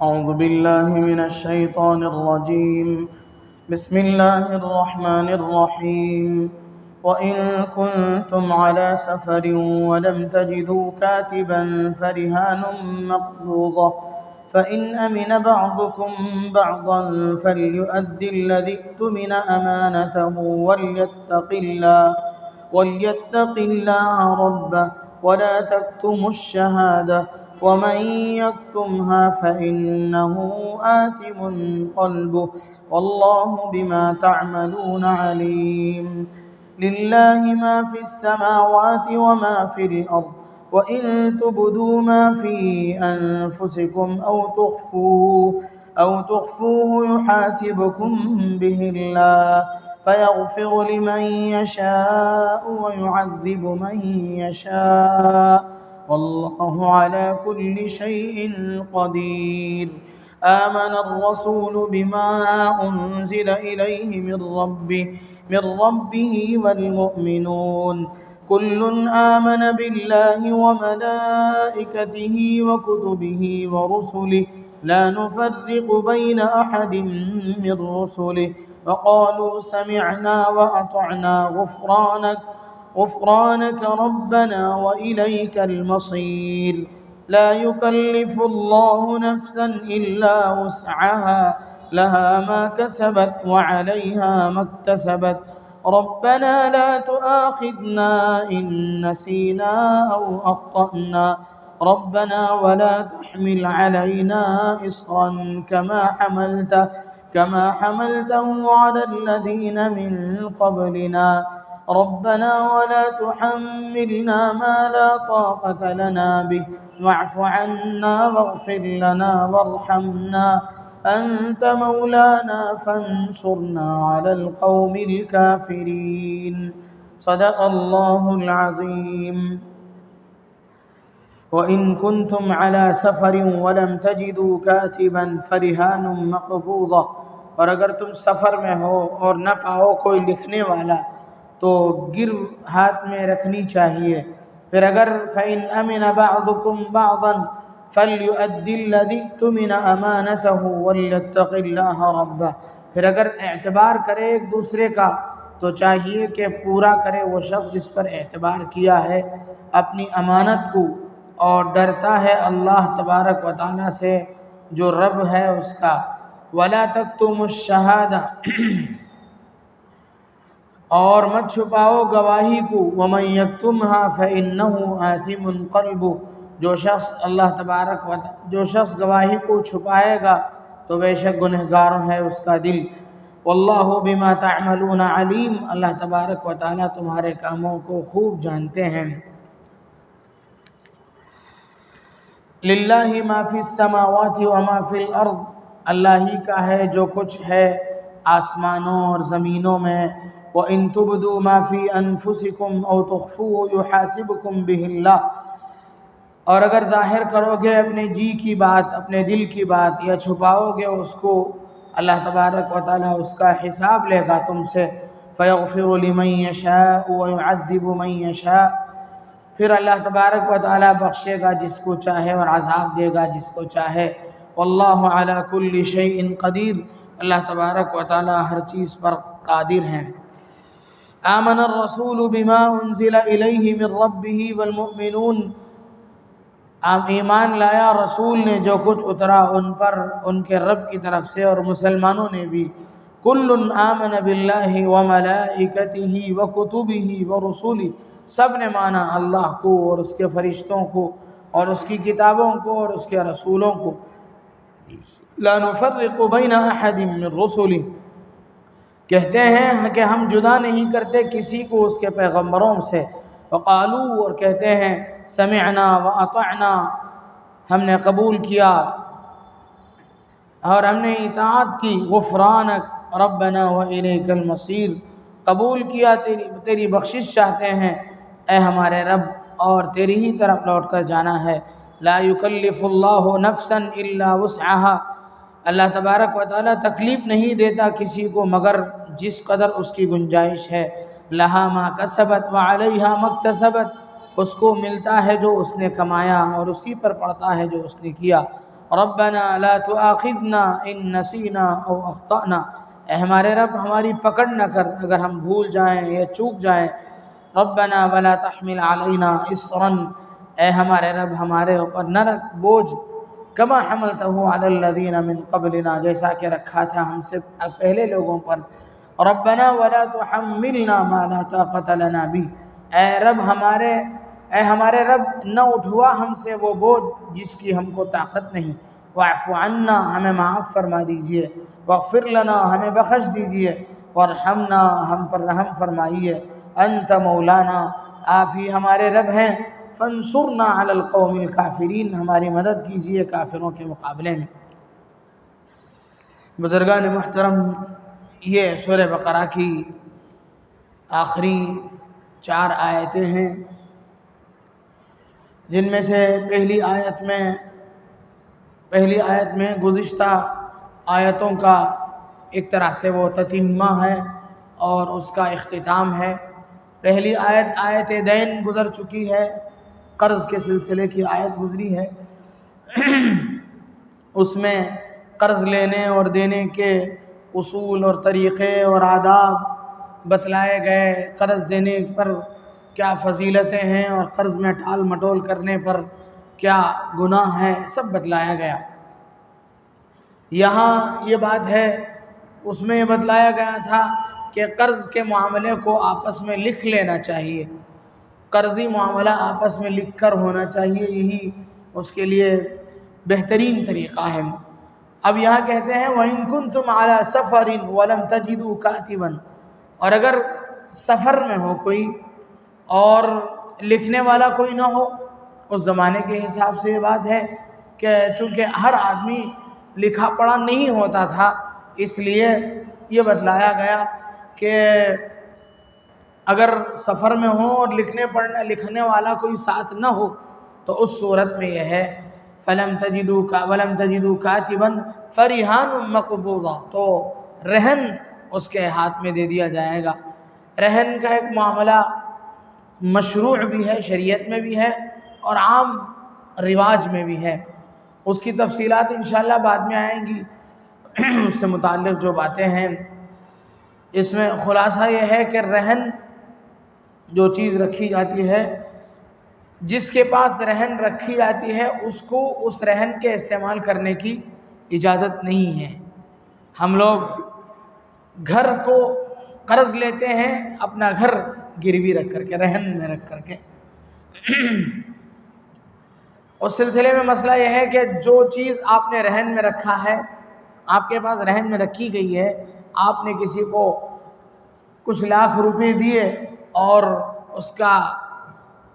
أعوذ بالله من الشيطان الرجيم. بسم الله الرحمن الرحيم. وإن كنتم على سفر ولم تجدوا كاتبا فرهان مقبوضة، فإن أمن بعضكم بعضا فليؤدي الذي اؤتمن أمانته وليتق الله ربه ولا تكتموا الشهادة ومن يكتمها فإنه آثم قلبه والله بما تعملون عليم. لله ما في السماوات وما في الأرض، وإن تبدوا ما في أنفسكم أو تخفوه يحاسبكم به الله فيغفر لمن يشاء ويعذب من يشاء والله على كل شيء قدير. آمن الرسول بما أنزل إليه من ربه والمؤمنون كل آمن بالله وملائكته وكتبه ورسله لا نفرق بين أحد من رسله وقالوا سمعنا وأطعنا غفرانك ربنا وإليك المصير. لا يكلف الله نفسا إلا وسعها لها ما كسبت وعليها ما اكتسبت ربنا لا تؤاخذنا إن نسينا أو أخطأنا ربنا ولا تحمل علينا إصرا كما حملته على الذين من قبلنا ربنا ولا تحملنا ما لا طاقة لنا به واعف عنا واغفر لنا وارحمنا أنت مولانا فانصرنا على القوم الكافرين. صدق الله العظيم. وإن كنتم على سفر ولم تجدوا كاتبا فرهان مقبوضة، اور اگر تم سفر میں ہو اور نہ پاؤ کوئی لکھنے والا تو گرو ہاتھ میں رکھنی چاہیے. پھر اگر فَإِنْ أَمِنَ بَعْضُكُمْ بَعْضًا فَلْيُؤَدِّ الَّذِي اؤْتُمِنَ أَمَانَتَهُ وَلْيَتَّقِ اللَّهَ رَبَّهُ. پھر اگر اعتبار کرے ایک دوسرے کا تو چاہیے کہ پورا کرے وہ شخص جس پر اعتبار کیا ہے اپنی امانت کو، اور ڈرتا ہے اللہ تبارک و تعالیٰ سے جو رب ہے اس کا. وَلَا تَكْتُمُوا الشَّهَادَةَ، اور مت چھپاؤ گواہی کو. وَمَن يَكْتُمْهَا فَإِنَّهُ آثِمٌ قَلْبُهُ، جو شخص گواہی کو چھپائے گا تو بے شک گنہگار ہے اس کا دل. واللہ بما تعملون علیم، اللہ تبارک و تعالیٰ تمہارے کاموں کو خوب جانتے ہیں. للہ ما فی السماوات وما فی الارض، اللہ ہی کا ہے جو کچھ ہے آسمانوں اور زمینوں میں. وَإِن تُبْدُوا مَا فِي أَنفُسِكُمْ أَوْ تُخْفُوهُ يُحَاسِبْكُمْ بِهِ اللَّهُ، اور اگر ظاہر کرو گے اپنے جی کی بات، اپنے دل کی بات، یا چھپاؤ گے اس کو، اللہ تبارک و تعالیٰ اس کا حساب لے گا تم سے. فَيَغْفِرُ لِمَن يَشَاءُ وَيُعَذِّبُ مَن يَشَاءُ، پھر اللہ تبارک و تعالیٰ بخشے گا جس کو چاہے اور عذاب دے گا جس کو چاہے. واللہ علی کل شیء قدیر، اللہ تبارک و تعالیٰ ہر چیز پر قادر ہیں. آمن الرسول بما انزل الیہ من ربہ والمؤمنون، ایمان لایا رسول نے جو کچھ اترا ان پر ان کے رب کی طرف سے، اور مسلمانوں نے بھی. کل آمن باللہ وملائکتہ وکتبہ ورسلہ، سب نے مانا اللہ کو اور اس کے فرشتوں کو اور اس کی کتابوں کو اور اس کے رسولوں کو. لا نفرق بین احد من رسلہ، کہتے ہیں کہ ہم جدا نہیں کرتے کسی کو اس کے پیغمبروں سے. وقالو، اور کہتے ہیں سمعنا واطعنا، ہم نے قبول کیا اور ہم نے اطاعت کی. غفرانک ربنا والیک المصیر، قبول کیا تیری بخشش چاہتے ہیں اے ہمارے رب اور تیری ہی طرف لوٹ کر جانا ہے. لا یکلف اللہ نفسا الا وسعها، اللہ تبارک و تعالیٰ تکلیف نہیں دیتا کسی کو مگر جس قدر اس کی گنجائش ہے. لہا ما کسبت وعلیہا ما اکتسبت، اس کو ملتا ہے جو اس نے کمایا اور اسی پر پڑتا ہے جو اس نے کیا. ربنا لا تؤاخذنا ان نسینا او اخطأنا، اے ہمارے رب ہماری پکڑ نہ کر اگر ہم بھول جائیں یا چوک جائیں۔ ربنا ولا تحمل علینا اصرا، اے ہمارے رب ہمارے اوپر نہ رکھ بوجھ، کما حملتہ علی الذین من قبلنا، جیسا کہ رکھا تھا ہم سے پہلے لوگوں پر۔ ربنا ولا تحملنا ما لا طاقت لنا به، اے ہمارے رب نہ اٹھوا ہم سے وہ بوجھ جس کی ہم کو طاقت نہیں۔ واعف عنا، ہمیں معاف فرما دیجئے، واغفر لنا، ہمیں بخش دیجئے، وارحمنا، ہم پر رحم فرمائیے، انت مولانا، آپ ہی ہمارے رب ہیں، فانصرنا علی القوم الکافرین، ہماری مدد کیجئے کافروں کے مقابلے میں۔ بزرگان محترم، یہ سورہ بقرہ کی آخری 4 آیتیں ہیں، جن میں سے پہلی آیت میں گزشتہ آیتوں کا ایک طرح سے وہ تتمہ ہے اور اس کا اختتام ہے۔ پہلی آیت دین گزر چکی ہے، قرض کے سلسلے کی آیت گزری ہے، اس میں قرض لینے اور دینے کے اصول اور طریقے اور آداب بتلائے گئے، قرض دینے پر کیا فضیلتیں ہیں اور قرض میں ٹال مٹول کرنے پر کیا گناہ ہے، سب بتلایا گیا۔ یہاں یہ بات ہے، اس میں یہ بتلایا گیا تھا کہ قرض کے معاملے کو آپس میں لکھ لینا چاہیے، قرضی معاملہ آپس میں لکھ کر ہونا چاہیے، یہی اس کے لیے بہترین طریقہ ہے۔ اب یہاں کہتے ہیں وَإِن كُنتُمْ عَلَى سَفَرٍ وَلَمْ تَجِدُوا كَاتِبًا، اور اگر سفر میں ہو کوئی اور لکھنے والا کوئی نہ ہو، اس زمانے کے حساب سے یہ بات ہے کہ چونکہ ہر آدمی لکھا پڑھا نہیں ہوتا تھا، اس لیے یہ بتلایا گیا کہ اگر سفر میں ہو اور لکھنے والا کوئی ساتھ نہ ہو تو اس صورت میں یہ ہے وَلَمْ تَجِدُوا كَاتِبًا فَرِهَانٌ مَقْبُوضًا، تو رہن اس کے ہاتھ میں دے دیا جائے گا۔ رہن کا ایک معاملہ مشروع بھی ہے، شریعت میں بھی ہے اور عام رواج میں بھی ہے، اس کی تفصیلات انشاءاللہ بعد میں آئیں گی، اس سے متعلق جو باتیں ہیں۔ اس میں خلاصہ یہ ہے کہ رہن جو چیز رکھی جاتی ہے، جس کے پاس رہن رکھی جاتی ہے اس کو اس رہن کے استعمال کرنے کی اجازت نہیں ہے۔ ہم لوگ گھر کو قرض لیتے ہیں، اپنا گھر گروی رکھ کر کے، رہن میں رکھ کر کے۔ اس سلسلے میں مسئلہ یہ ہے کہ جو چیز آپ نے رہن میں رکھا ہے، آپ کے پاس رہن میں رکھی گئی ہے، آپ نے کسی کو کچھ لاکھ روپے دیے اور اس کا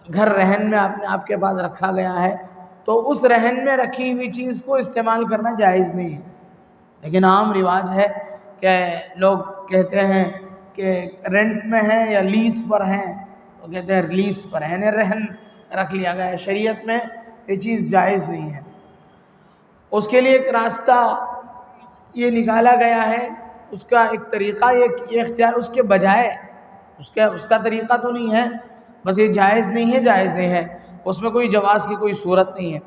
گھر رہن میں آپ کے پاس رکھا گیا ہے، تو اس رہن میں رکھی ہوئی چیز کو استعمال کرنا جائز نہیں ہے۔ لیکن عام رواج ہے کہ لوگ کہتے ہیں کہ رینٹ میں ہیں یا لیز پر ہیں، تو کہتے ہیں لیز پر ہے، یعنی رہن رکھ لیا گیا ہے۔ شریعت میں یہ چیز جائز نہیں ہے۔ اس کے لیے ایک راستہ یہ نکالا گیا ہے، اس کا ایک طریقہ یہ اختیار اس کے بجائے، اس کا طریقہ تو نہیں ہے بس یہ جائز نہیں ہے، اس میں کوئی جواز کی کوئی صورت نہیں ہے۔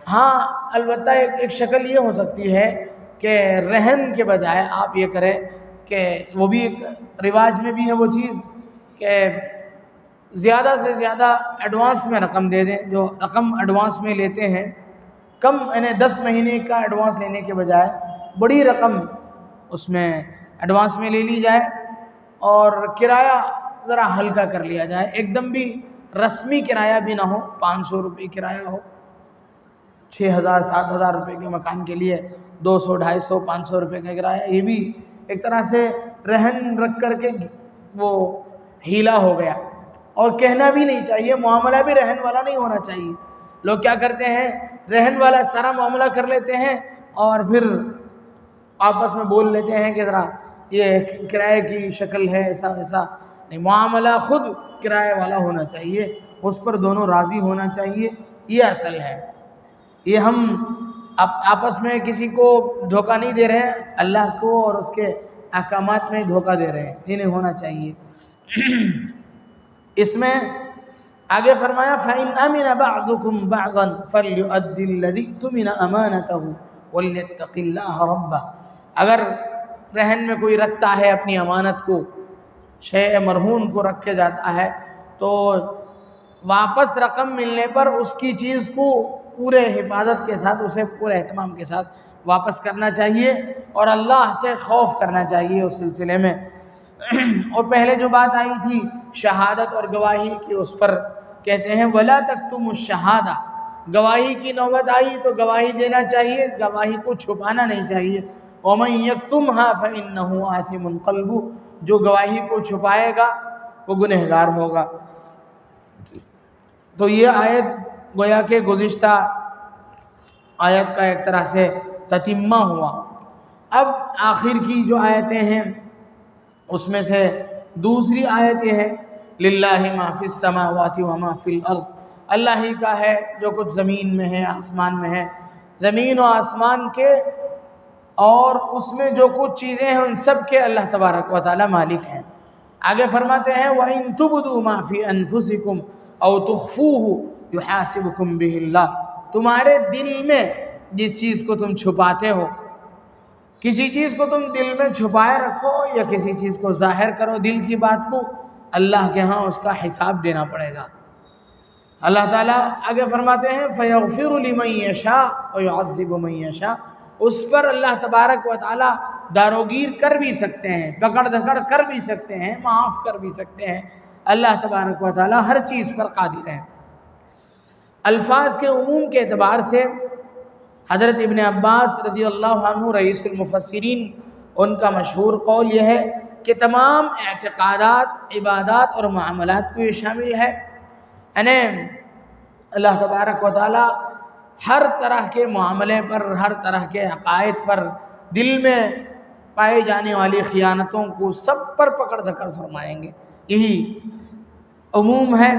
ہاں البتہ ایک شکل یہ ہو سکتی ہے کہ رہن کے بجائے آپ یہ کریں کہ وہ بھی ایک رواج میں بھی ہے وہ چیز کہ زیادہ سے زیادہ ایڈوانس میں رقم دے دیں، جو رقم ایڈوانس میں لیتے ہیں کم، یعنی 10 مہینے کا ایڈوانس لینے کے بجائے بڑی رقم اس میں ایڈوانس میں لے لی جائے اور کرایہ ذرا ہلکا کر لیا جائے، ایک دم بھی رسمی کرایہ بھی نہ ہو، 500 روپے کرایہ ہو، 6000 7000 روپے کے مکان کے لیے 200 250 500 روپے کا کرایہ، یہ بھی ایک طرح سے رہن رکھ کر کے وہ ہیلا ہو گیا، اور کہنا بھی نہیں چاہیے، معاملہ بھی رہن والا نہیں ہونا چاہیے۔ لوگ کیا کرتے ہیں، رہن والا سارا معاملہ کر لیتے ہیں اور پھر آپس میں بول لیتے ہیں کہ ذرا یہ کرائے کی شکل ہے، ایسا نہیں، معاملہ خود کرائے والا ہونا چاہیے، اس پر دونوں راضی ہونا چاہیے، یہ اصل ہے۔ یہ ہم آپس میں کسی کو دھوکہ نہیں دے رہے ہیں، اللہ کو اور اس کے احکامات میں دھوکہ دے رہے ہیں، یہ نہیں ہونا چاہیے۔ اس میں آگے فرمایا فَإِنْ أَمِنَ بَعْضُكُمْ بَعْضًا فَلْيُؤَدِّ الَّذِي اؤْتُمِنَ أَمَانَتَهُ وَلْيَتَّقِ اللَّهَ رَبَّهُ۔ اگر رہن میں کوئی رکھتا ہے اپنی امانت کو، شیء مرہون کو رکھ کے جاتا ہے، تو واپس رقم ملنے پر اس کی چیز کو پورے حفاظت کے ساتھ، اسے پورے اہتمام کے ساتھ واپس کرنا چاہیے اور اللہ سے خوف کرنا چاہیے اس سلسلے میں۔ اور پہلے جو بات آئی تھی شہادت اور گواہی کی، اس پر کہتے ہیں وَلَا تَكْتُمُوا الشَّهَادَةَ، گواہی کی نوبت آئی تو گواہی دینا چاہیے، گواہی کو چھپانا نہیں چاہیے۔ وَمَنْ يَكْتُمْهَا فَإِنَّهُ آثِمٌ قَلْبُهُ، جو گواہی کو چھپائے گا وہ گنہگار ہوگا۔ تو یہ آیت گویا کہ گزشتہ آیت کا ایک طرح سے تتمہ ہوا۔ اب آخر کی جو آیتیں ہیں اس میں سے دوسری آیت یہ ہے لِلَّهِ مَا فِي السَّمَاوَاتِ وَمَا فِي الْأَرْضِ، اللہ ہی کا ہے جو کچھ زمین میں ہے آسمان میں ہے، زمین و آسمان کے اور اس میں جو کچھ چیزیں ہیں ان سب کے اللہ تبارک و تعالی مالک ہیں۔ آگے فرماتے ہیں وَإِن تُبْدُوا مَا فِي أَنفُسِكُمْ أَوْ تُخْفُوهُ يُحَاسِبْكُم بِهِ اللَّهُ، تمہارے دل میں جس چیز کو تم چھپاتے ہو، کسی چیز کو تم دل میں چھپائے رکھو یا کسی چیز کو ظاہر کرو دل کی بات کو، اللہ کے ہاں اس کا حساب دینا پڑے گا۔ اللہ تعالیٰ آگے فرماتے ہیں فَيَغْفِرُ لِمَن يَشَاءُ وَيُعَذِّبُ مَن يَشَاءُ، اس پر اللہ تبارک و تعالیٰ داروگیر کر بھی سکتے ہیں، پکڑ دھکڑ کر بھی سکتے ہیں، معاف کر بھی سکتے ہیں۔ اللہ تبارک و تعالیٰ ہر چیز پر قادر ہے۔ الفاظ کے عموم کے اعتبار سے حضرت ابن عباس رضی اللہ عنہ رئیس المفسرین، ان کا مشہور قول یہ ہے کہ تمام اعتقادات، عبادات اور معاملات کو یہ شامل ہے، یعنی اللہ تبارک و تعالیٰ ہر طرح کے معاملے پر، ہر طرح کے عقائد پر، دل میں پائے جانے والی خیانتوں کو سب پر پکڑ دھکڑ فرمائیں گے، یہی عموم ہے۔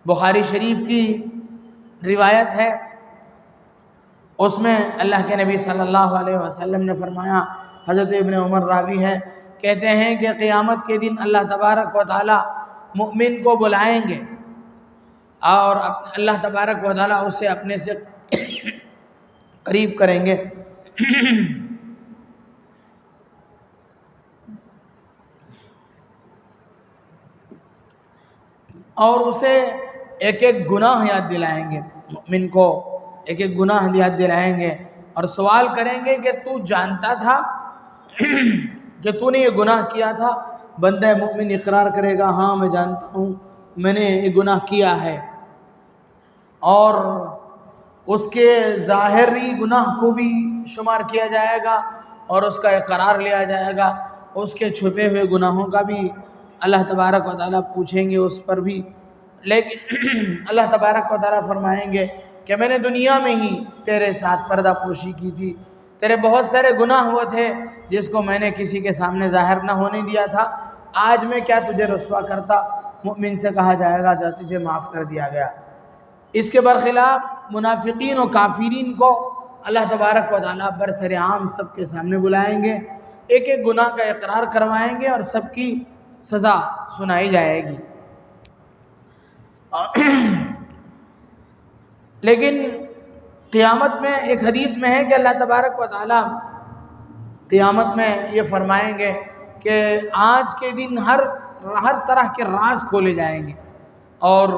بخاری شریف کی روایت ہے، اس میں اللہ کے نبی صلی اللہ علیہ وسلم نے فرمایا، حضرت ابن عمر راوی ہے، کہتے ہیں کہ قیامت کے دن اللہ تبارک و تعالیٰ مؤمن کو بلائیں گے اور اللہ تبارک و تعالیٰ اسے اپنے سے قریب کریں گے اور اسے ایک ایک گناہ یاد دلائیں گے، مؤمن کو ایک ایک گناہ یاد دلائیں گے اور سوال کریں گے کہ تو جانتا تھا کہ تو نے یہ گناہ کیا تھا؟ بندہ مؤمن اقرار کرے گا ہاں میں جانتا ہوں میں نے یہ گناہ کیا ہے، اور اس کے ظاہری گناہ کو بھی شمار کیا جائے گا اور اس کا اقرار لیا جائے گا، اس کے چھپے ہوئے گناہوں کا بھی اللہ تبارک و تعالیٰ پوچھیں گے اس پر بھی۔ لیکن اللہ تبارک و تعالیٰ فرمائیں گے کہ میں نے دنیا میں ہی تیرے ساتھ پردہ پوشی کی تھی، تیرے بہت سارے گناہ ہوئے تھے جس کو میں نے کسی کے سامنے ظاہر نہ ہونے دیا تھا، آج میں کیا تجھے رسوا کرتا؟ مؤمن سے کہا جائے گا جا تجھے معاف کر دیا گیا۔ اس کے برخلاف منافقین و کافرین کو اللہ تبارک و تعالیٰ برسر عام سب کے سامنے بلائیں گے، ایک ایک گناہ کا اقرار کروائیں گے اور سب کی سزا سنائی جائے گی۔ لیکن قیامت میں ایک حدیث میں ہے کہ اللہ تبارک و تعالیٰ قیامت میں یہ فرمائیں گے کہ آج کے دن ہر طرح کے راز کھولے جائیں گے اور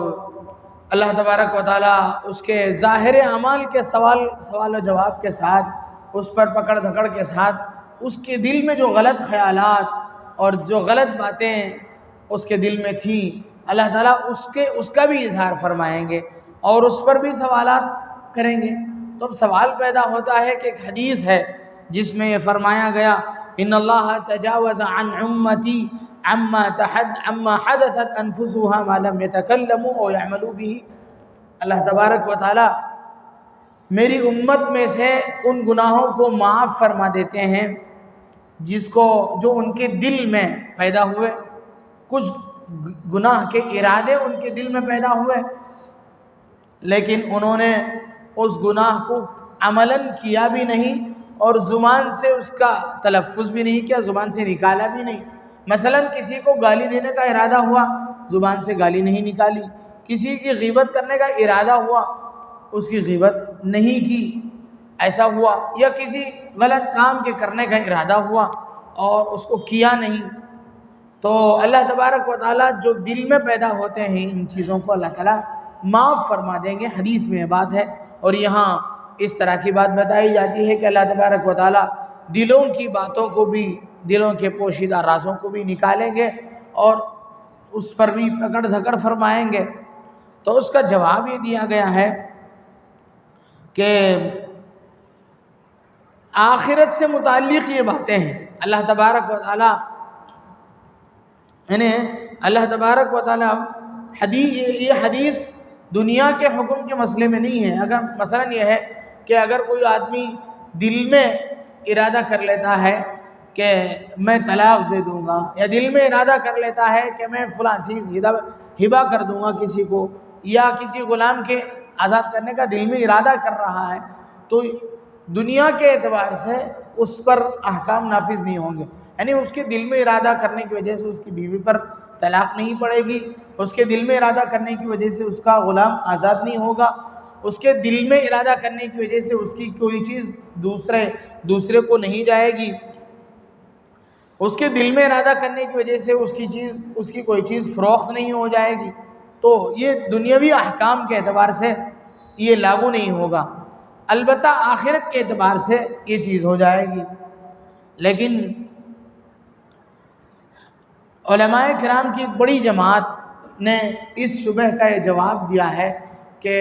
اللہ تبارک و تعالیٰ اس کے ظاہر اعمال کے سوال و جواب کے ساتھ، اس پر پکڑ دھکڑ کے ساتھ، اس کے دل میں جو غلط خیالات اور جو غلط باتیں اس کے دل میں تھیں، اللہ تعالیٰ اس کا بھی اظہار فرمائیں گے اور اس پر بھی سوالات کریں گے۔ تو اب سوال پیدا ہوتا ہے کہ ایک حدیث ہے جس میں یہ فرمایا گیا ان اللہ تجاوز عن امتی عما حدثت انفسها ما لم يتكلموا او يعملوا به، اللہ تبارک و تعالی میری امت میں سے ان گناہوں کو معاف فرما دیتے ہیں جو ان کے دل میں پیدا ہوئے، کچھ گناہ کے ارادے ان کے دل میں پیدا ہوئے لیکن انہوں نے اس گناہ کو عملاً کیا بھی نہیں اور زبان سے اس کا تلفظ بھی نہیں کیا، زبان سے نکالا بھی نہیں۔ مثلاً کسی کو گالی دینے کا ارادہ ہوا، زبان سے گالی نہیں نکالی، کسی کی غیبت کرنے کا ارادہ ہوا اس کی غیبت نہیں کی، ایسا ہوا، یا کسی غلط کام کے کرنے کا ارادہ ہوا اور اس کو کیا نہیں، تو اللہ تبارک و تعالیٰ جو دل میں پیدا ہوتے ہیں ان چیزوں کو اللہ تعالیٰ معاف فرما دیں گے۔ حدیث میں یہ بات ہے، اور یہاں اس طرح کی بات بتائی جاتی ہے کہ اللہ تبارک و تعالیٰ دلوں کی باتوں کو بھی، دلوں کے پوشیدہ رازوں کو بھی نکالیں گے اور اس پر بھی پکڑ دھکڑ فرمائیں گے۔ تو اس کا جواب یہ دیا گیا ہے کہ آخرت سے متعلق یہ باتیں ہیں، اللہ تبارک و تعالیٰ یعنی اللہ تبارک و تعالیٰ یہ حدیث دنیا کے حکم کے مسئلے میں نہیں ہے۔ اگر مثلا یہ ہے کہ اگر کوئی آدمی دل میں ارادہ کر لیتا ہے کہ میں طلاق دے دوں گا، یا دل میں ارادہ کر لیتا ہے کہ میں فلاں چیز ہبہ کر دوں گا کسی کو، یا کسی غلام کے آزاد کرنے کا دل میں ارادہ کر رہا ہے، تو دنیا کے اعتبار سے اس پر احکام نافذ نہیں ہوں گے۔ یعنی اس کے دل میں ارادہ کرنے کی وجہ سے اس کی بیوی پر طلاق نہیں پڑے گی، اس کے دل میں ارادہ کرنے کی وجہ سے اس کا غلام آزاد نہیں ہوگا، اس کے دل میں ارادہ کرنے کی وجہ سے اس کی کوئی چیز دوسرے کو نہیں جائے گی، اس کے دل میں ارادہ کرنے کی وجہ سے اس کی کوئی چیز فروخت نہیں ہو جائے گی، تو یہ دنیاوی احکام کے اعتبار سے یہ لاگو نہیں ہوگا، البتہ آخرت کے اعتبار سے یہ چیز ہو جائے گی۔ لیکن علماء کرام کی ایک بڑی جماعت نے اس شبہ کا یہ جواب دیا ہے کہ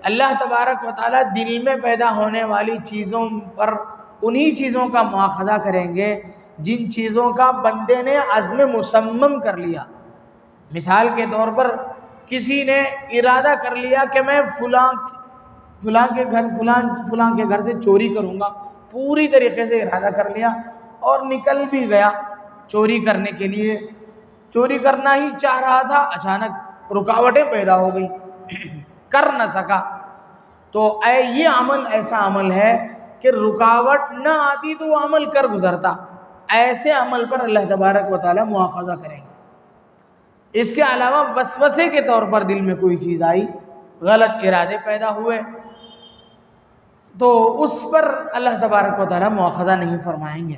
اللہ تبارک و تعالیٰ دل میں پیدا ہونے والی چیزوں پر انہی چیزوں کا مواخذہ کریں گے جن چیزوں کا بندے نے عزم مصمم کر لیا۔ مثال کے طور پر کسی نے ارادہ کر لیا کہ میں فلاں کے گھر سے چوری کروں گا، پوری طریقے سے ارادہ کر لیا اور نکل بھی گیا چوری کرنے کے لیے، چوری کرنا ہی چاہ رہا تھا، اچانک رکاوٹیں پیدا ہو گئی، کر نہ سکا۔ تو یہ عمل ایسا عمل ہے کہ رکاوٹ نہ آتی تو وہ عمل کر گزرتا، ایسے عمل پر اللہ تبارک و تعالیٰ مواخذہ کریں گے۔ اس کے علاوہ وسوسے کے طور پر دل میں کوئی چیز آئی، غلط ارادے پیدا ہوئے، تو اس پر اللہ تبارک و تعالیٰ مواخذہ نہیں فرمائیں گے۔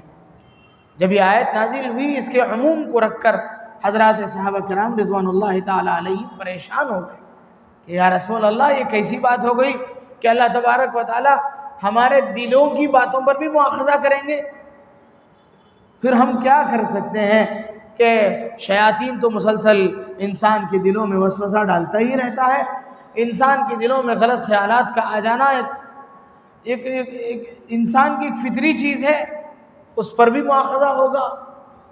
جب یہ آیت نازل ہوئی اس کے عموم کو رکھ کر حضرات صحابہ کرام رضوان اللہ تعالیٰ علیہ پریشان ہو گئے کہ یا رسول اللہ یہ کیسی بات ہو گئی کہ اللہ تبارک و تعالیٰ ہمارے دلوں کی باتوں پر بھی مواخذہ کریں گے؟ پھر ہم کیا کر سکتے ہیں کہ شیاطین تو مسلسل انسان کے دلوں میں وسوسہ ڈالتا ہی رہتا ہے، انسان کے دلوں میں غلط خیالات کا آ جانا ایک انسان کی ایک فطری چیز ہے، اس پر بھی مواخذہ ہوگا،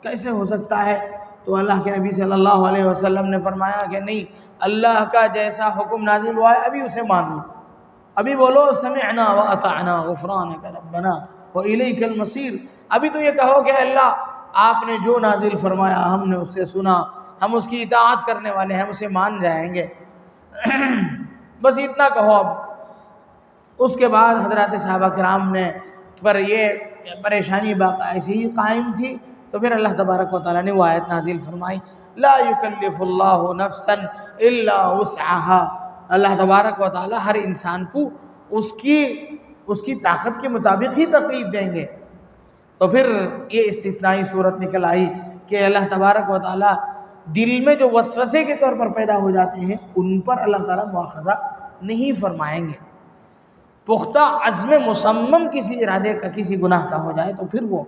کیسے ہو سکتا ہے؟ تو اللہ کے نبی صلی اللہ علیہ وسلم نے فرمایا کہ نہیں، اللہ کا جیسا حکم نازل ہوا ہے ابھی اسے مان لو، ابھی بولو سمعنا واطعنا غفرانک ربنا والیک المصیر، ابھی تو یہ کہو کہ اللہ آپ نے جو نازل فرمایا ہم نے اسے سنا، ہم اس کی اطاعت کرنے والے ہیں، ہم اسے مان جائیں گے، بس اتنا کہو اب۔ اس کے بعد حضرات صحابہ کرام نے پر یہ پریشانی ایسی ہی قائم تھی، تو پھر اللہ تبارک و تعالیٰ نے وہ آیت نازل فرمائی لا یکلف اللہ نفسا الا وسعها، اللہ تبارک و تعالیٰ ہر انسان کو اس کی طاقت کے مطابق ہی تکلیف دیں گے۔ تو پھر یہ استثنائی صورت نکل آئی کہ اللہ تبارک و تعالیٰ دل میں جو وسوسے کے طور پر پیدا ہو جاتے ہیں ان پر اللہ تعالیٰ مواخذہ نہیں فرمائیں گے۔ پختہ عزم مصمم کسی ارادے کا کسی گناہ کا ہو جائے تو پھر وہ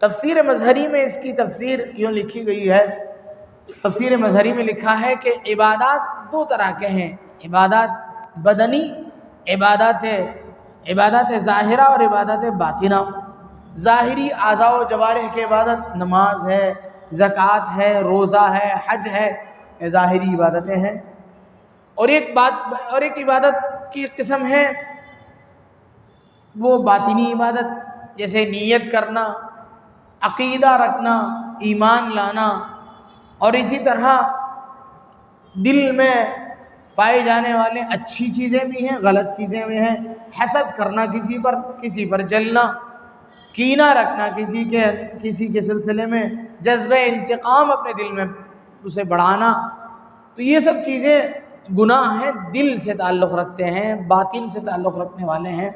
تفسیر مظہری میں اس کی تفسیر یوں لکھی گئی ہے، تفسیر مظہری میں لکھا ہے کہ عبادات دو طرح کے ہیں، عبادات بدنی، عبادات ظاہرہ اور عبادات باطنہ۔ ظاہری اعضاء و جوارح کی عبادت نماز ہے، زکوٰۃ ہے، روزہ ہے، حج ہے، یہ ظاہری عبادتیں ہیں، اور ایک عبادت کی قسم ہے وہ باطنی عبادت، جیسے نیت کرنا، عقیدہ رکھنا، ایمان لانا، اور اسی طرح دل میں پائے جانے والے اچھی چیزیں بھی ہیں، غلط چیزیں بھی ہیں، حسد کرنا کسی پر جلنا، کینہ رکھنا کسی کے سلسلے میں، جذبہ انتقام اپنے دل میں اسے بڑھانا، تو یہ سب چیزیں گناہ ہیں، دل سے تعلق رکھتے ہیں، باطن سے تعلق رکھنے والے ہیں،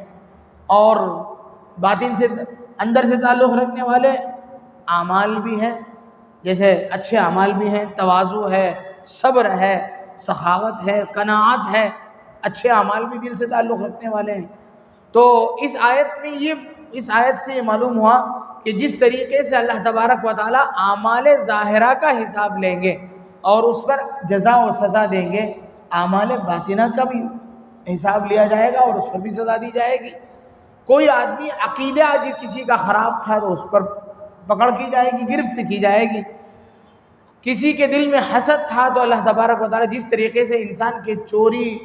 اور باطن سے اندر سے تعلق رکھنے والے اعمال بھی ہیں، جیسے اچھے اعمال بھی ہیں، تواضع ہے، صبر ہے، سخاوت ہے، قناعت ہے، اچھے اعمال بھی دل سے تعلق رکھنے والے ہیں۔ تو اس آیت سے یہ معلوم ہوا کہ جس طریقے سے اللہ تبارک و تعالیٰ اعمال ظاہرہ کا حساب لیں گے اور اس پر جزا و سزا دیں گے، اعمال باطنہ کا بھی حساب لیا جائے گا اور اس پر بھی سزا دی جائے گی۔ کوئی آدمی عقیدہ آج کسی کا خراب تھا تو اس پر پکڑ کی جائے گی، گرفت کی جائے گی۔ کسی کے دل میں حسد تھا تو اللہ تبارک و تعالیٰ جس طریقے سے انسان کے چوری،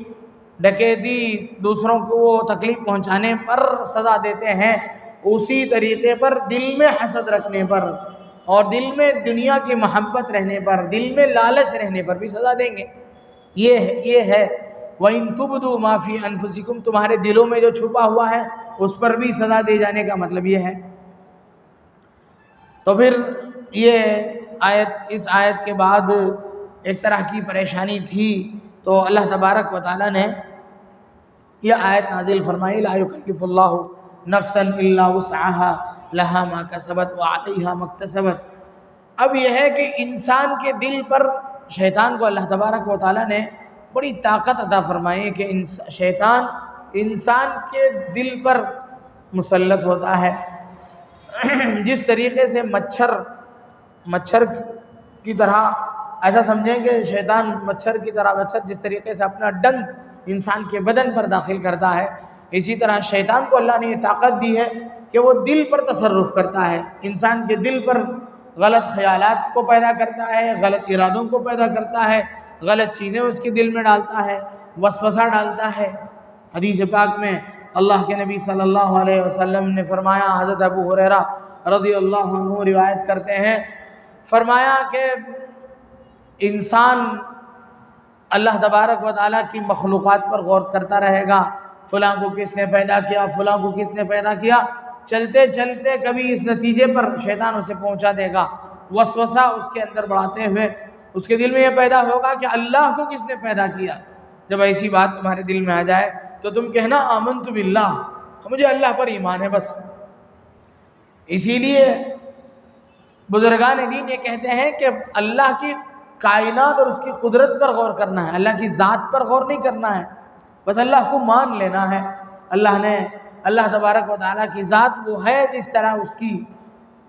ڈکیتی، دوسروں کو تکلیف پہنچانے پر سزا دیتے ہیں، اسی طریقے پر دل میں حسد رکھنے پر اور دل میں دنیا کی محبت رہنے پر، دل میں لالچ رہنے پر بھی سزا دیں گے۔ یہ ہے وَإِن تُبْدُوا مَا فِي أَنفُسِكُمْ، تمہارے دلوں میں جو چھپا ہوا ہے اس پر بھی سزا دے جانے کا مطلب یہ ہے۔ تو پھر اس آیت کے بعد ایک طرح کی پریشانی تھی، تو اللہ تبارک و تعالیٰ نے یہ آیت نازل فرمائی، لا یکلف اللہ نفسا الا وسعها لها ما کسبت وعلیہا ما اکتسبت۔ اب یہ ہے کہ انسان کے دل پر شیطان کو اللہ تبارک و تعالیٰ نے بڑی طاقت عطا فرمائی کہ شیطان انسان کے دل پر مسلط ہوتا ہے۔ جس طریقے سے مچھر کی طرح، ایسا سمجھیں کہ شیطان مچھر کی طرح، مچھر جس طریقے سے اپنا ڈنک انسان کے بدن پر داخل کرتا ہے، اسی طرح شیطان کو اللہ نے یہ طاقت دی ہے کہ وہ دل پر تصرف کرتا ہے، انسان کے دل پر غلط خیالات کو پیدا کرتا ہے، غلط ارادوں کو پیدا کرتا ہے، غلط چیزیں اس کے دل میں ڈالتا ہے، وسوسہ ڈالتا ہے۔ حدیث پاک میں اللہ کے نبی صلی اللہ علیہ وسلم نے فرمایا، حضرت ابو ہریرہ رضی اللہ عنہ روایت کرتے ہیں، فرمایا کہ انسان اللہ تبارک و تعالیٰ کی مخلوقات پر غور کرتا رہے گا، فلاں کو کس نے پیدا کیا، فلاں کو کس نے پیدا کیا، چلتے چلتے کبھی اس نتیجے پر شیطان اسے پہنچا دے گا، وسوسہ اس کے اندر بڑھاتے ہوئے اس کے دل میں یہ پیدا ہوگا کہ اللہ کو کس نے پیدا کیا۔ جب ایسی بات تمہارے دل میں آ جائے تو تم کہنا آمنت باللہ، مجھے اللہ پر ایمان ہے بس۔ اسی لیے بزرگان دین یہ کہتے ہیں کہ اللہ کی کائنات اور اس کی قدرت پر غور کرنا ہے، اللہ کی ذات پر غور نہیں کرنا ہے، بس اللہ کو مان لینا ہے۔ اللہ تبارک و تعالیٰ کی ذات وہ ہے جس طرح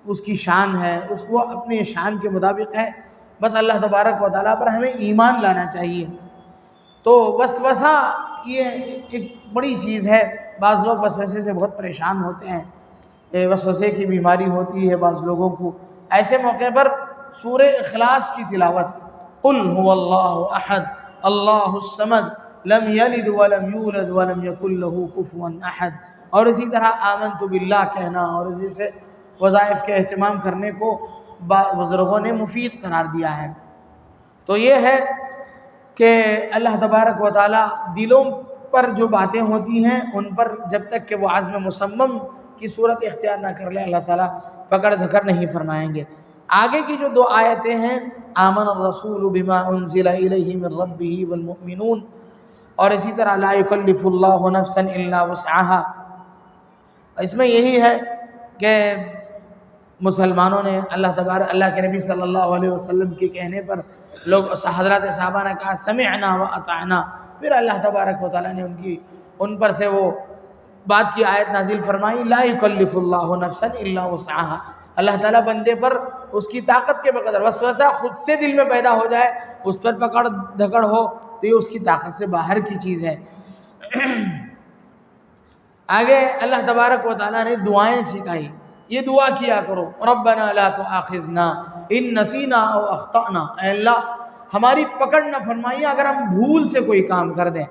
اس کی شان ہے، اس کو اپنی شان کے مطابق ہے، بس اللہ تبارک و تعالیٰ پر ہمیں ایمان لانا چاہیے۔ تو وسوسہ یہ ایک بڑی چیز ہے، بعض لوگ وسوسے سے بہت پریشان ہوتے ہیں، وسوسے کی بیماری ہوتی ہے بعض لوگوں کو۔ ایسے موقع پر سورہ اخلاص کی تلاوت، قل هو اللہ احد اللہ الصمد لم یلد ولم یولد ولم یکن له کفوا احد، اور اسی طرح آمنت باللہ کہنا، اور جیسے وظائف کے اہتمام کرنے کو بزرگوں نے مفید قرار دیا ہے۔ تو یہ ہے کہ اللہ تبارک و تعالیٰ دلوں پر جو باتیں ہوتی ہیں ان پر جب تک کہ وہ عزم مصمم کی صورت اختیار نہ کر لے، اللہ تعالیٰ پکڑ دھکڑ نہیں فرمائیں گے۔ آگے کی جو دو آیتیں ہیں، آمن الرسول بما انزل الیہ من ربہ والمؤمنون، اور اسی طرح لا یکلف اللہ نفسا الا وسعها، اس میں یہی ہے کہ مسلمانوں نے اللہ کے نبی صلی اللہ علیہ وسلم کے کہنے پر لوگ حضرات صحابہ نے کہا سمعنا و اطعنا، پھر اللہ تبارک و تعالیٰ نے ان پر سے وہ بات کی آیت نازل فرمائی، لا یکلف اللہ نفسا الا وسعها، اللہ تعالیٰ بندے پر اس کی طاقت کے بقدر، وسوسہ خود سے دل میں پیدا ہو جائے، اس پر پکڑ دھکڑ ہو تو یہ اس کی طاقت سے باہر کی چیز ہے۔ آگے اللہ تبارک و تعالیٰ نے دعائیں سکھائی، یہ دعا کیا کرو، ربنا لا تؤاخذنا ان نسینا او اخطأنا، اے اللہ ہماری پکڑ نہ فرمائیے اگر ہم بھول سے کوئی کام کر دیں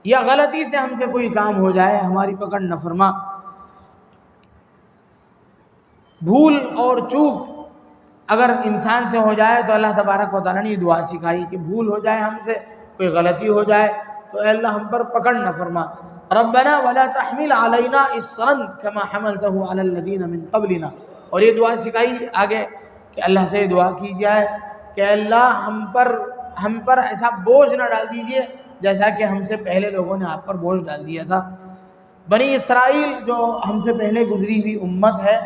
یا غلطی سے ہم سے کوئی کام ہو جائے، ہماری پکڑ نہ فرما۔ بھول اور چوک اگر انسان سے ہو جائے تو اللہ تبارک و تعالیٰ نے یہ دعا سکھائی کہ بھول ہو جائے ہم سے، کوئی غلطی ہو جائے تو اے اللہ ہم پر پکڑ نہ فرما۔ ربنا ولا تحمل علینا اصرا کما حملته علی الذین من قبلنا، اور یہ دعا سکھائی آگے کہ اللہ سے یہ دعا کی جائے کہ اللہ ہم پر ایسا بوجھ نہ ڈال دیجئے جیسا کہ ہم سے پہلے لوگوں نے آپ پر بوجھ ڈال دیا تھا۔ بنی اسرائیل جو ہم سے پہلے گزری ہوئی امت ہے،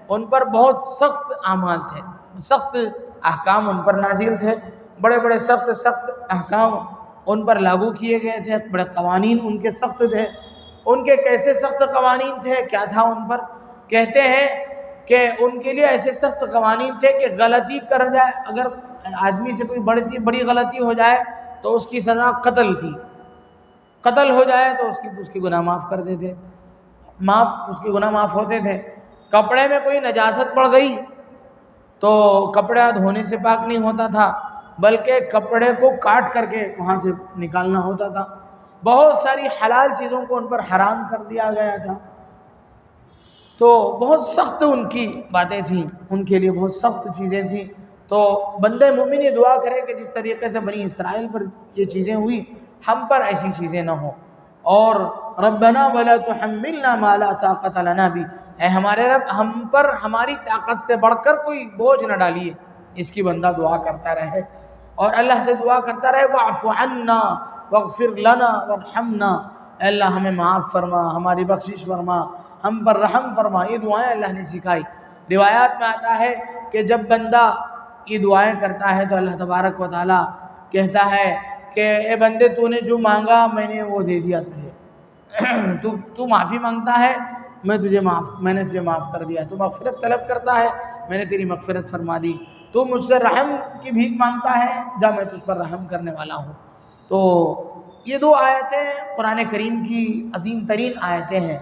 ان پر بہت سخت اعمال تھے، سخت احکام ان پر نازل تھے، بڑے بڑے سخت احکام ان پر لاگو کیے گئے تھے، بڑے قوانین ان کے سخت تھے۔ ان کے کیسے سخت قوانین تھے، کیا تھا ان پر؟ کہتے ہیں کہ ان کے لیے ایسے سخت قوانین تھے کہ غلطی کر جائے، اگر آدمی سے کوئی بڑی غلطی ہو جائے تو اس کی سزا قتل تھی، قتل ہو جائے تو اس کی گناہ معاف کر دیتے، اس کے گناہ معاف ہوتے تھے۔ کپڑے میں کوئی نجاست پڑ گئی تو کپڑا دھونے سے پاک نہیں ہوتا تھا، بلکہ کپڑے کو کاٹ کر کے وہاں سے نکالنا ہوتا تھا۔ بہت ساری حلال چیزوں کو ان پر حرام کر دیا گیا تھا۔ تو بہت سخت ان کی باتیں تھیں، ان کے لیے بہت سخت چیزیں تھیں۔ تو بندہ مومن یہ دعا کرے کہ جس طریقے سے بنی اسرائیل پر یہ چیزیں ہوئی، ہم پر ایسی چیزیں نہ ہوں۔ اور ربنا ولا تحملنا ما لا طاقت لنا بھی، اے ہمارے رب ہم پر ہماری طاقت سے بڑھ کر کوئی بوجھ نہ ڈالیے، اس کی بندہ دعا کرتا رہے اور اللہ سے دعا کرتا رہے واعف عنا واغفر لنا وارحمنا، اے اللہ ہمیں معاف فرما، ہماری بخشش فرما، ہم پر رحم فرما۔ یہ دعائیں اللہ نے سکھائی۔ روایات میں آتا ہے کہ جب بندہ یہ دعائیں کرتا ہے تو اللہ تبارک و تعالیٰ کہتا ہے کہ اے بندے تو نے جو مانگا میں نے وہ دے دیا تجھے، تو معافی مانگتا ہے میں نے تجھے معاف کر دیا، تو مغفرت طلب کرتا ہے میں نے تیری مغفرت فرما دی، تو مجھ سے رحم کی بھیک مانگتا ہے جا میں تجھ پر رحم کرنے والا ہوں۔ تو یہ دو آیتیں قرآن کریم کی عظیم ترین آیتیں ہیں۔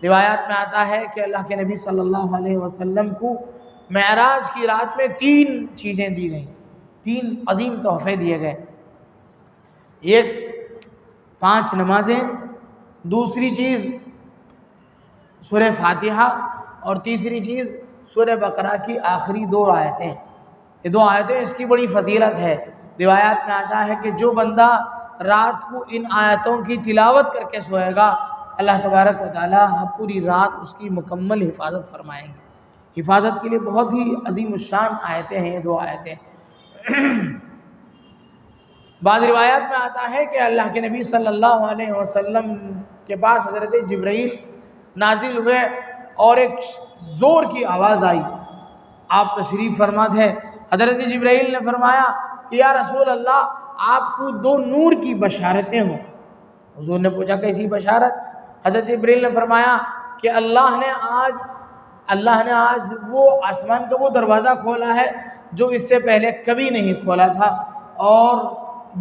روایات میں آتا ہے کہ اللہ کے نبی صلی اللہ علیہ وسلم کو معراج کی رات میں 3 چیزیں دی گئیں، 3 عظیم تحفے دیے گئے۔ ایک 5 نمازیں، دوسری چیز سورہ فاتحہ، اور تیسری چیز سورہ بقرہ کی آخری 2 آیتیں۔ یہ 2 آیتیں اس کی بڑی فضیلت ہے۔ روایات میں آتا ہے کہ جو بندہ رات کو ان آیتوں کی تلاوت کر کے سوئے گا، اللہ تبارک و تعالیٰ پوری رات اس کی مکمل حفاظت فرمائیں گے۔ حفاظت کے لیے بہت ہی عظیم الشان آیتیں ہیں یہ 2 آیتیں۔ بعض روایات میں آتا ہے کہ اللہ کے نبی صلی اللہ علیہ وسلم کے پاس حضرت جبرائیل نازل ہوئے اور ایک زور کی آواز آئی، آپ تشریف فرما تھے۔ حضرت جبرائیل نے فرمایا کہ یا رسول اللہ آپ کو 2 نور کی بشارتیں ہوں۔ حضور نے پوچھا کیسی بشارت؟ حضرت جبرائیل نے فرمایا کہ اللہ نے آج وہ آسمان کا وہ دروازہ کھولا ہے جو اس سے پہلے کبھی نہیں کھولا تھا، اور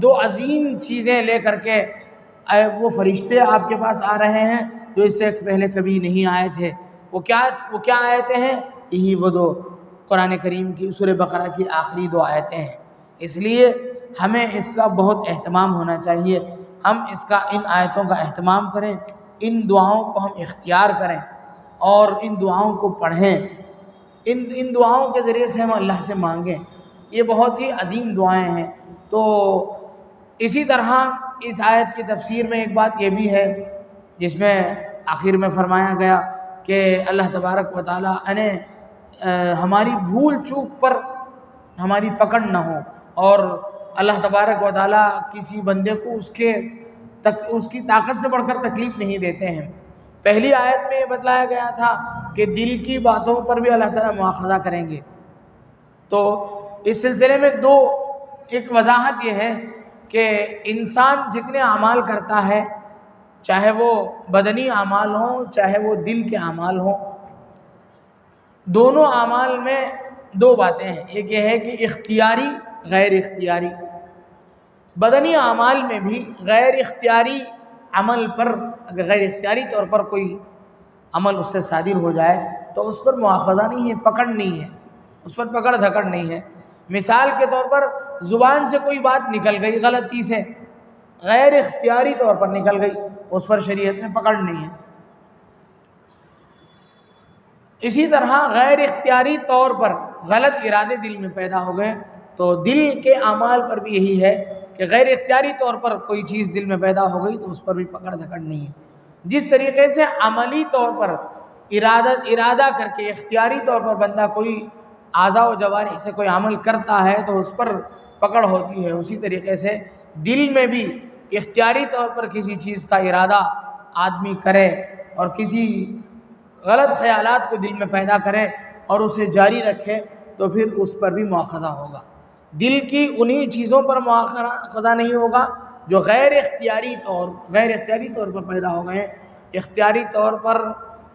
2 عظیم چیزیں لے کر کے وہ فرشتے آپ کے پاس آ رہے ہیں جو اس سے پہلے کبھی نہیں آئے تھے۔ وہ کیا آیتیں ہیں؟ یہی وہ 2 قرآن کریم کی سورہ بقرہ کی آخری 2 آیتیں ہیں۔ اس لیے ہمیں اس کا بہت اہتمام ہونا چاہیے، ہم ان آیتوں کا اہتمام کریں، ان دعاؤں کو ہم اختیار کریں اور ان دعاؤں کو پڑھیں، ان دعاؤں کے ذریعے سے ہم اللہ سے مانگیں۔ یہ بہت ہی عظیم دعائیں ہیں۔ تو اسی طرح اس آیت کی تفسیر میں ایک بات یہ بھی ہے جس میں آخر میں فرمایا گیا کہ اللہ تبارک و تعالیٰ ہماری بھول چوک پر ہماری پکڑ نہ ہو، اور اللہ تبارک و تعالیٰ کسی بندے کو اس کی طاقت سے بڑھ کر تکلیف نہیں دیتے ہیں۔ پہلی آیت میں یہ بتلایا گیا تھا کہ دل کی باتوں پر بھی اللہ تعالیٰ مواخذہ کریں گے۔ تو اس سلسلے میں ایک وضاحت یہ ہے کہ انسان جتنے اعمال کرتا ہے، چاہے وہ بدنی اعمال ہوں چاہے وہ دل کے اعمال ہوں، دونوں اعمال میں 2 باتیں ہیں۔ ایک یہ ہے کہ اختیاری، غیر اختیاری۔ بدنی اعمال میں بھی غیر اختیاری عمل پر، اگر غیر اختیاری طور پر کوئی عمل اس سے صادر ہو جائے تو اس پر مواخذہ نہیں ہے، پکڑ نہیں ہے، اس پر پکڑ دھکڑ نہیں ہے۔ مثال کے طور پر زبان سے کوئی بات نکل گئی غلطی سے، غیر اختیاری طور پر نکل گئی، اس پر شریعت میں پکڑ نہیں ہے۔ اسی طرح غیر اختیاری طور پر غلط ارادے دل میں پیدا ہو گئے تو دل کے اعمال پر بھی یہی ہے کہ غیر اختیاری طور پر کوئی چیز دل میں پیدا ہو گئی تو اس پر بھی پکڑ دھکڑ نہیں ہے۔ جس طریقے سے عملی طور پر ارادہ کر کے اختیاری طور پر بندہ کوئی اعضاء و جوارح سے کوئی عمل کرتا ہے تو اس پر پکڑ ہوتی ہے، اسی طریقے سے دل میں بھی اختیاری طور پر کسی چیز کا ارادہ آدمی کرے اور کسی غلط خیالات کو دل میں پیدا کرے اور اسے جاری رکھے تو پھر اس پر بھی مواخذہ ہوگا۔ دل کی انہی چیزوں پر مواخذہ نہیں ہوگا جو غیر اختیاری طور پر پیدا ہو گئے۔ اختیاری طور پر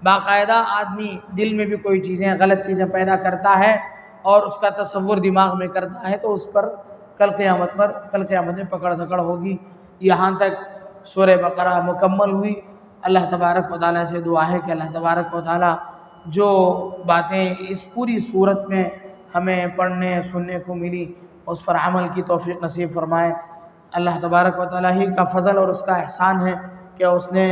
باقاعدہ آدمی دل میں بھی کوئی چیزیں غلط چیزیں پیدا کرتا ہے اور اس کا تصور دماغ میں کرتا ہے تو اس پر کل قیامت میں پکڑ دھکڑ ہوگی۔ یہاں تک سورہ بقرہ مکمل ہوئی۔ اللہ تبارک و تعالیٰ سے دعا ہے کہ اللہ تبارک و تعالیٰ جو باتیں اس پوری صورت میں ہمیں پڑھنے سننے کو ملی اس پر عمل کی توفیق نصیب فرمائے۔ اللہ تبارک و تعالیٰ ہی کا فضل اور اس کا احسان ہے کہ اس نے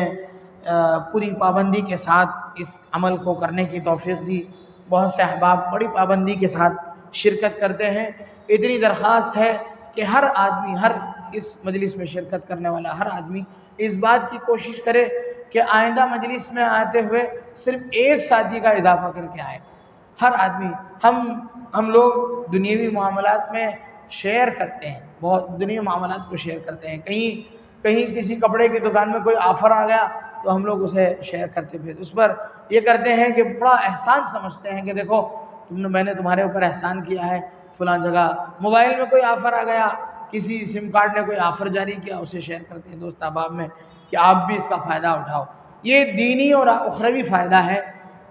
پوری پابندی کے ساتھ اس عمل کو کرنے کی توفیق دی۔ بہت سے احباب بڑی پابندی کے ساتھ شرکت کرتے ہیں۔ اتنی درخواست ہے کہ ہر آدمی، ہر اس مجلس میں شرکت کرنے والا ہر آدمی اس بات کی کوشش کرے کہ آئندہ مجلس میں آتے ہوئے صرف ایک ساتھی کا اضافہ کر کے آئے۔ ہر آدمی، ہم لوگ دنیاوی معاملات میں شیئر کرتے ہیں، بہت دنیاوی معاملات کو شیئر کرتے ہیں۔ کہیں کسی کپڑے کی دکان میں کوئی آفر آ گیا تو ہم لوگ اسے شیئر کرتے پھر اس پر یہ کرتے ہیں کہ بڑا احسان سمجھتے ہیں کہ دیکھو میں نے تمہارے اوپر احسان کیا ہے فلاں جگہ۔ موبائل میں کوئی آفر آ گیا، کسی سم کارڈ نے کوئی آفر جاری کیا، اسے شیئر کرتے ہیں دوست احباب میں کہ آپ بھی اس کا فائدہ اٹھاؤ۔ یہ دینی اور اخروی فائدہ ہے،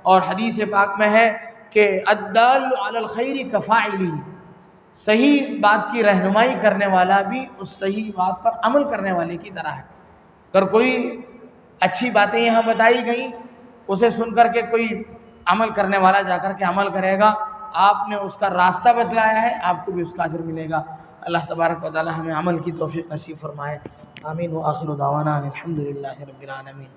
اور حدیث پاک میں ہے کہ الدال علی الخیر کفاعلہ، صحیح بات کی رہنمائی کرنے والا بھی اس صحیح بات پر عمل کرنے والے کی طرح ہے۔ اگر کوئی اچھی باتیں یہاں بتائی گئیں اسے سن کر کے کوئی عمل کرنے والا جا کر کے عمل کرے گا، آپ نے اس کا راستہ بتلایا ہے، آپ کو بھی اس کا اجر ملے گا۔ اللہ تبارک و تعالی ہمیں عمل کی توفیق نصیب فرمائے۔ آمین۔ وآخر دعوانا الحمدللہ رب العالمین۔